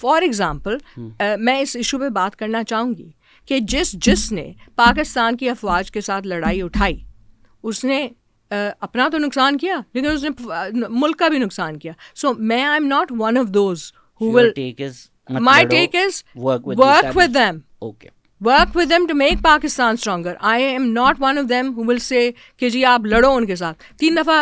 For example मैं इस issue पे बात करना चाहूँगी कि जिसने पाकिस्तान की अफवाज के साथ लड़ाई उठाई उसने अपना तो नुकसान किया लेकिन उसने मुल्क का भी नुकसान किया. सो मैं I am not one of those who will. My take is work with them. Work with them to make Pakistan stronger. I am not one of them who will say कि जी आप लड़ो उनके साथ. 3 दफ़ा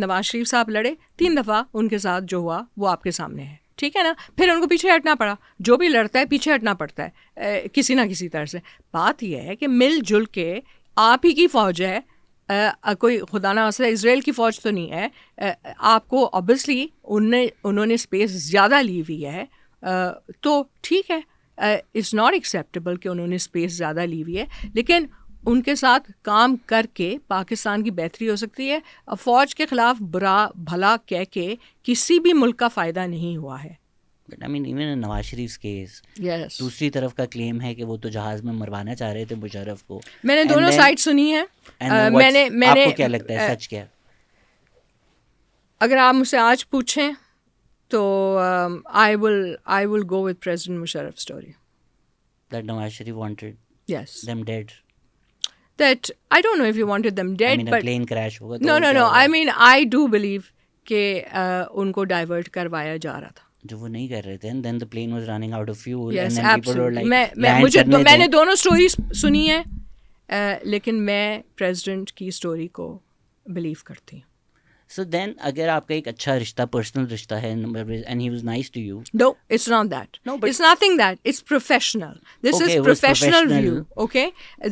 नवाज शरीफ साहब लड़े, 3 दफ़ा उनके साथ जो हुआ वो आपके सामने है, ठीक है ना. फिर उनको पीछे हटना पड़ा. जो भी लड़ता है पीछे हटना पड़ता है किसी ना किसी तरह से. बात यह है कि मिलजुल के आप ही की फ़ौज है, कोई खुदा ना खास्ता इसराइल की फ़ौज तो नहीं है. आपको ऑब्वियसली उन्होंने स्पेस ज़्यादा ली हुई है, तो ठीक है. इट्स नॉट एक्सेप्टेबल कि उन्होंने स्पेस ज़्यादा ली हुई है, लेकिन उनके साथ काम करके पाकिस्तान की बेहतरी हो सकती है. फ़ौज के ख़िलाफ़ बुरा भला कह के किसी भी मुल्क का फ़ायदा नहीं हुआ है. But I mean even in Nawaz Sharif case दूसरी तरफ का क्लेम है कि वो तो जहाज़ में मरवाना चाह रहे थे मुशर्रफ को. मैंने दोनों साइड सुनी है. मैंने आपको क्या लगता है सच क्या? अगर आप मुझसे आज पूछें तो I will go with President Musharraf's story. That Nawaz Sharif wanted them dead. That I don't know if he wanted them dead. I mean, but a plane crash होगा तो no. I mean, I do believe कि उनको divert करवाया जा रहा था. जो वो नहीं कर रहे थे. And then the plane was running out of fuel. Yes, and then absolutely. people were like, मैंने दोनों stories सुनी है, लेकिन मैं President की story को believe करती हूँ. So then अगर आपका एक अच्छा रिश्ता पर्सनल रिश्ता है and he was nice to you. No, it's not that. No, but it's nothing that. It's professional. This is professional view. Okay,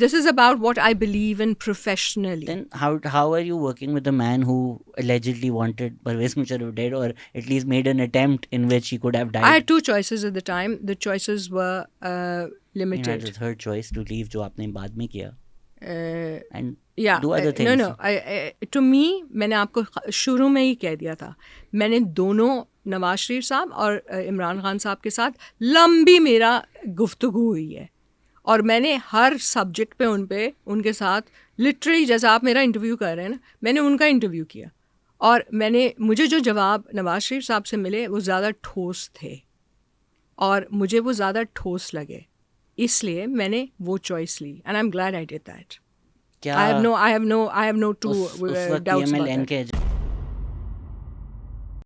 this is about what I believe in professionally. Then how are you working with a man who allegedly wanted Parvez Musharraf dead, or at least made an attempt in which he could have died? I had 2 choices at the time. The choices were limited. You had the third choice to leave, जो आपने बाद में किया. And yeah, do other things. No. To me, मैंने आपको शुरू में ही कह दिया था. मैंने दोनों नवाज शरीफ साहब और इमरान खान साहब के साथ लंबी मेरा गुफ्तगू हुई है, और मैंने हर सब्जेक्ट पे उनके साथ लिटरली जैसा आप मेरा इंटरव्यू कर रहे हैं ना, मैंने उनका इंटरव्यू किया, और मुझे जो जवाब नवाज शरीफ साहब से मिले वो ज़्यादा ठोस थे और मुझे वो ज़्यादा ठोस लगे, इसलिए मैंने वो चॉइस ली. And I am glad I did that. I have no two doubts about that.